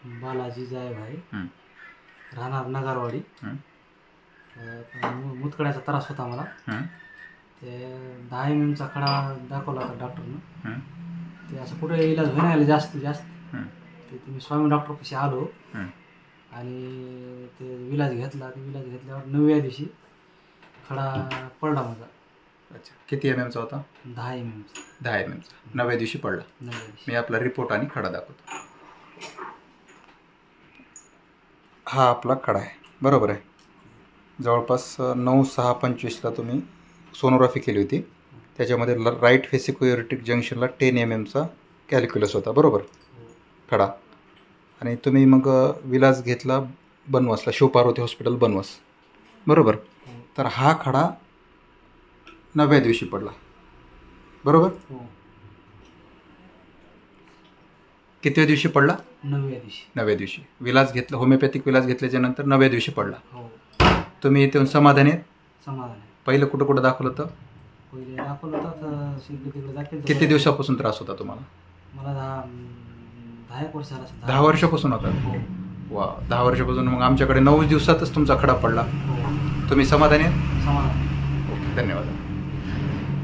बालाजी जाय भाई हं, राहणार नगरवाडी. हं, मुतखड्याचा त्रास होता मला. हं, ते 10 mm चा खडा दाखवला होता डॉक्टरनं. हं, ते असं कुठे इलाज होईना जास्तीत जास्त. हं, ते तुम्ही स्वामी डॉक्टरपाशी आलो हं. आणि ते विलाज घेतला. ते विलाज घेतल्यावर 9व्या दिवशी खडा पडला माझा. अच्छा, किती MM चा होता? 10 mm चा. 10 MM चा. 9व्या दिवशी पडला. 9व्या दिवशी. मी आपला रिपोर्ट आणि खडा दाखवतो. हा आपला खडा आहे, बरोबर आहे. जवळपास 9/6/25ला तुम्ही सोनोग्राफी केली होती. त्याच्यामध्ये राईट व्हेसिक्युरिटिक जंक्शनला 10 mm चा कॅल्क्युलस होता, बरोबर खडा. आणि तुम्ही मग विलास घेतला बनवासला, शिवपार्वती हॉस्पिटल बनवास, बरोबर. तर हा खडा 9व्या दिवशी पडला, बरोबर. हो. कितव्या दिवशी पडला? 9व्या दिवशी. 9व्या दिवशी विलास घेतला. होमिओपॅथिक विलास घेतल्याच्या नंतर 9व्या दिवशी पडला. हो. तुम्ही इथे समाधानी आहेत? समाधान आहे. पहिलं कुठं कुठं दाखवलं होतं? पहिले दाखवलं होतं तिकडे दाखल. किती दिवसापासून त्रास होता तुम्हाला? मला 10 एक वर्ष झाला. 10 वर्षापासून होता. हो. वा, 10 वर्षापासून. मग आमच्याकडे 9 दिवसातच तुमचा खडा पडला. हो. तुम्ही समाधानी आहेत? समाधान. ओके, धन्यवाद.